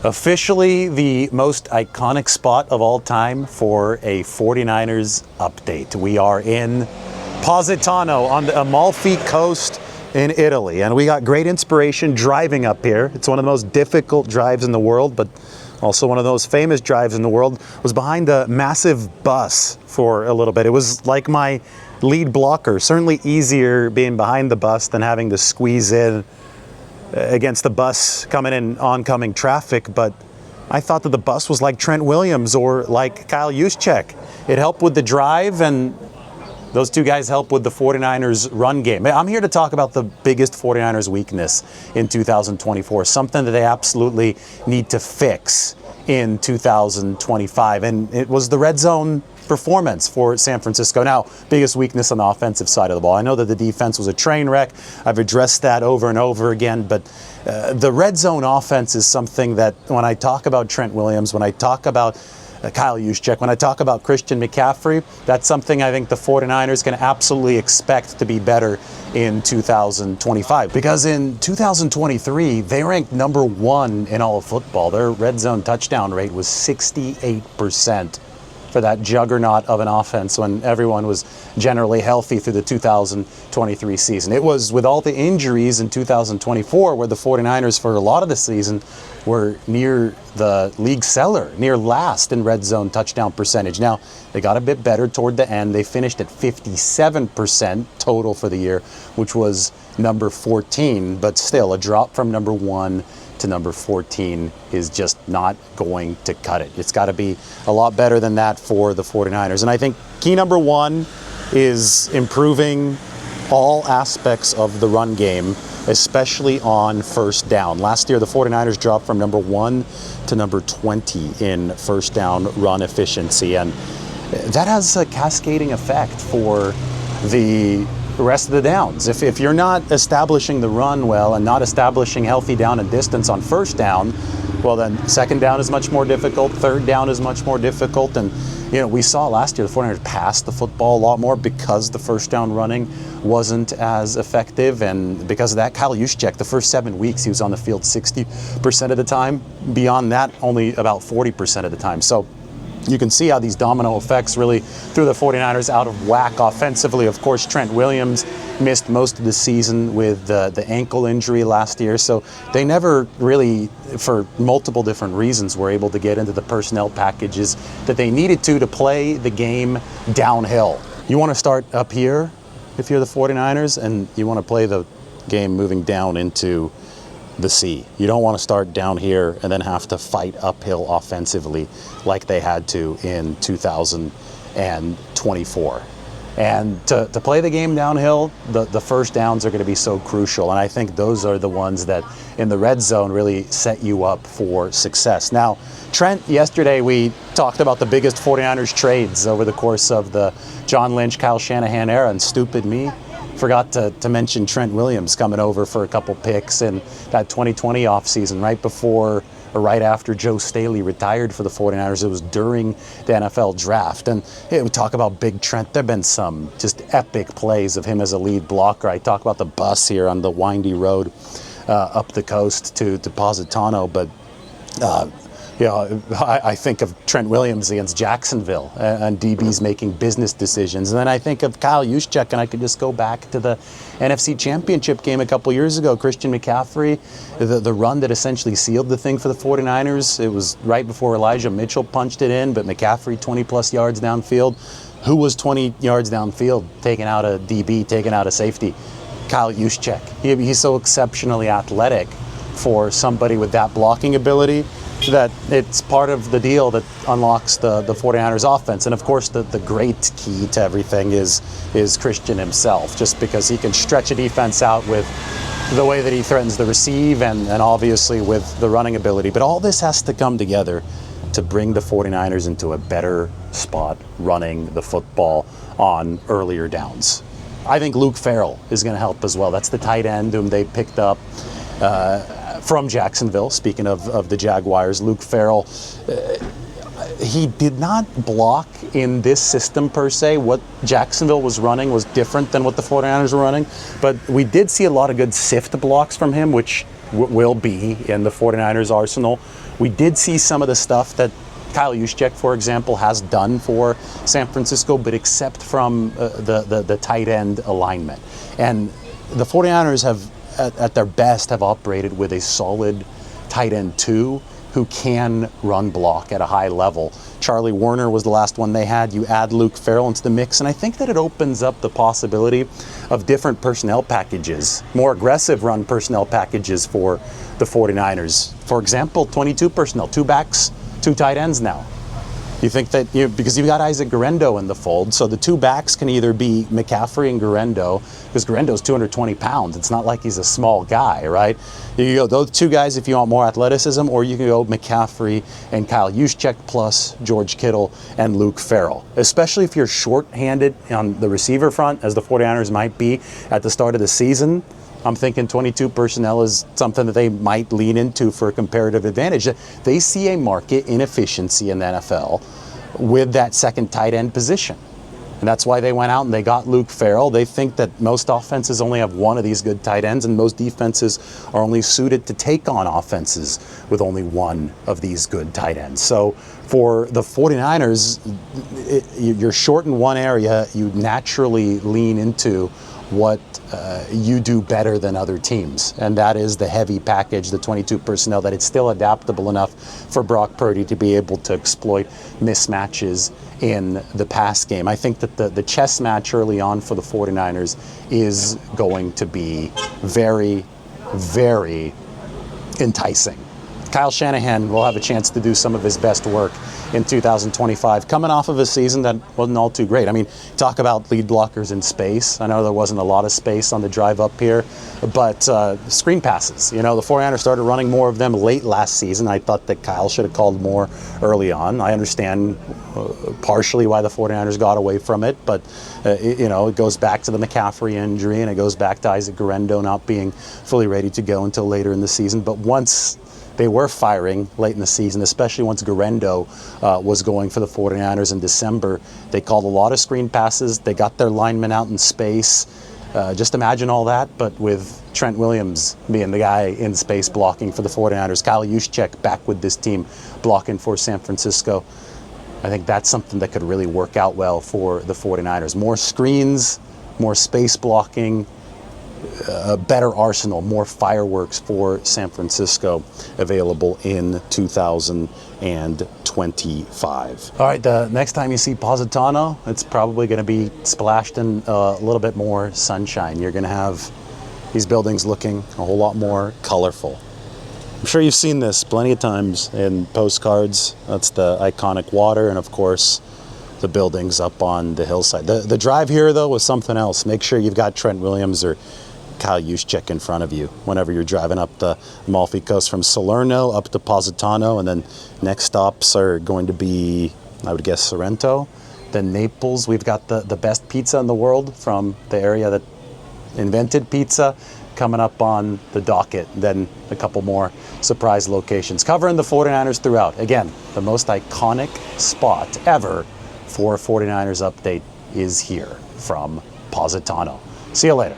Officially the most iconic spot of all time for a 49ers update. We are in Positano on the Amalfi coast in Italy, and we got great inspiration driving up here. It's one of the most difficult drives in the world, but also one of the most famous drives in the world. Was behind a massive bus for a little bit. It was like my lead blocker. Certainly easier being behind the bus than having to squeeze in against the bus coming in oncoming traffic, but I thought that the bus was like Trent Williams or like Kyle Juszczyk. It helped with the drive, and those two guys help with the 49ers run game. I'm here to talk about the biggest 49ers weakness in 2024, something that they absolutely need to fix in 2025, and it was the red zone performance for San Francisco. Now, biggest weakness on the offensive side of the ball. I know that the defense was a train wreck. I've addressed that over and over again, but the red zone offense is something that when I talk about Trent Williams, when I talk about Kyle Juszczyk, when I talk about Christian McCaffrey, that's something I think the 49ers can absolutely expect to be better in 2025. Because in 2023, they ranked number 1 in all of football. Their red zone touchdown rate was 68%. For that juggernaut of an offense when everyone was generally healthy through the 2023 season. It was with all the injuries in 2024 where the 49ers for a lot of the season were near the league cellar, near last in red zone touchdown percentage. Now, they got a bit better toward the end. They finished at 57% total for the year, which was number 14, but still a drop from number 1 to number 14 is just not going to cut it. It's got to be a lot better than that for the 49ers. And I think key number 1 is improving all aspects of the run game, especially on first down. Last year, the 49ers dropped from number 1 to number 20 in first down run efficiency. And that has a cascading effect for the rest of the downs. If you're not establishing the run well and not establishing healthy down and distance on first down, well then second down is much more difficult, third down is much more difficult. And we saw last year the 49ers passed the football a lot more because the first down running wasn't as effective, and because of that, Kyle Juszczyk, the first 7 weeks he was on the field 60% of the time. Beyond that, only about 40% of the time. So you can see how these domino effects really threw the 49ers out of whack offensively. Of course, Trent Williams missed most of the season with the ankle injury last year, so they never really, for multiple different reasons, were able to get into the personnel packages that they needed to play the game downhill. You want to start up here if you're the 49ers, and you want to play the game moving down into the sea. You don't want to start down here and then have to fight uphill offensively like they had to in 2024. And to play the game downhill, the first downs are going to be so crucial. And I think those are the ones that in the red zone really set you up for success. Now, Trent, yesterday we talked about the biggest 49ers trades over the course of the John Lynch, Kyle Shanahan era, and stupid me forgot to mention Trent Williams coming over for a couple picks in that 2020 offseason, right before or right after Joe Staley retired for the 49ers. It was during the NFL draft. And we talk about Big Trent. There have been some just epic plays of him as a lead blocker. I talk about the bus here on the windy road up the coast to Positano, but I think of Trent Williams against Jacksonville and DBs making business decisions. And then I think of Kyle Juszczyk, and I could just go back to the NFC Championship game a couple years ago. Christian McCaffrey, the run that essentially sealed the thing for the 49ers. It was right before Elijah Mitchell punched it in, but McCaffrey 20-plus yards downfield. Who was 20 yards downfield, taking out a DB, taking out a safety? Kyle Juszczyk. He's so exceptionally athletic for somebody with that blocking ability that it's part of the deal that unlocks the 49ers offense. And of course, the great key to everything is Christian himself, just because he can stretch a defense out with the way that he threatens the receive and obviously with the running ability. But all this has to come together to bring the 49ers into a better spot running the football on earlier downs. I think Luke Farrell is going to help as well. That's the tight end whom they picked up from Jacksonville. Speaking of the Jaguars, Luke Farrell, he did not block in this system per se. What Jacksonville was running was different than what the 49ers were running, but we did see a lot of good sift blocks from him, which will be in the 49ers arsenal. We did see some of the stuff that Kyle Juszczyk, for example, has done for San Francisco, but except from the tight end alignment. And the 49ers have, at their best, have operated with a solid tight end 2 who can run block at a high level. Charlie Warner was the last one they had. You add Luke Farrell into the mix, and I think that it opens up the possibility of different personnel packages, more aggressive run personnel packages for the 49ers. For example, 22 personnel, 2 backs, 2 tight ends now. You think that, because you've got Isaac Guerendo in the fold, so the 2 backs can either be McCaffrey and Guerendo, because Guerendo's 220 pounds. It's not like he's a small guy, right? You can go those 2 guys if you want more athleticism, or you can go McCaffrey and Kyle Juszczyk plus George Kittle and Luke Farrell. Especially if you're short-handed on the receiver front, as the 49ers might be at the start of the season. I'm thinking 22 personnel is something that they might lean into for a comparative advantage. They see a market inefficiency in the NFL with that second tight end position. And that's why they went out and they got Luke Farrell. They think that most offenses only have one of these good tight ends, and most defenses are only suited to take on offenses with only one of these good tight ends. So for the 49ers, you're short in one area, you naturally lean into what you do better than other teams, and that is the heavy package, the 22 personnel, that it's still adaptable enough for Brock Purdy to be able to exploit mismatches in the pass game. I think that the chess match early on for the 49ers is going to be very, very enticing. Kyle Shanahan will have a chance to do some of his best work in 2025, coming off of a season that wasn't all too great. I mean, talk about lead blockers in space. I know there wasn't a lot of space on the drive up here, but screen passes. The 49ers started running more of them late last season. I thought that Kyle should have called more early on. I understand partially why the 49ers got away from it, but it goes back to the McCaffrey injury, and it goes back to Isaac Guerendo not being fully ready to go until later in the season. But once they were firing late in the season, especially once Guerendo was going for the 49ers in December. They called a lot of screen passes. They got their linemen out in space. Just imagine all that, but with Trent Williams being the guy in space blocking for the 49ers, Kyle Juszczyk back with this team blocking for San Francisco. I think that's something that could really work out well for the 49ers. More screens, more space blocking, a better arsenal, more fireworks for San Francisco available in 2025. All right, the next time you see Positano, it's probably going to be splashed in a little bit more sunshine. You're going to have these buildings looking a whole lot more colorful. I'm sure you've seen this plenty of times in postcards. That's the iconic water, and of course, the buildings up on the hillside. The drive here, though, was something else. Make sure you've got Trent Williams or Kyle Juszczyk in front of you whenever you're driving up the Amalfi Coast from Salerno up to Positano, and then next stops are going to be, I would guess, Sorrento, then Naples. We've got the best pizza in the world from the area that invented pizza coming up on the docket, then a couple more surprise locations covering the 49ers throughout. Again, the most iconic spot ever for a 49ers update is here from Positano. See you later.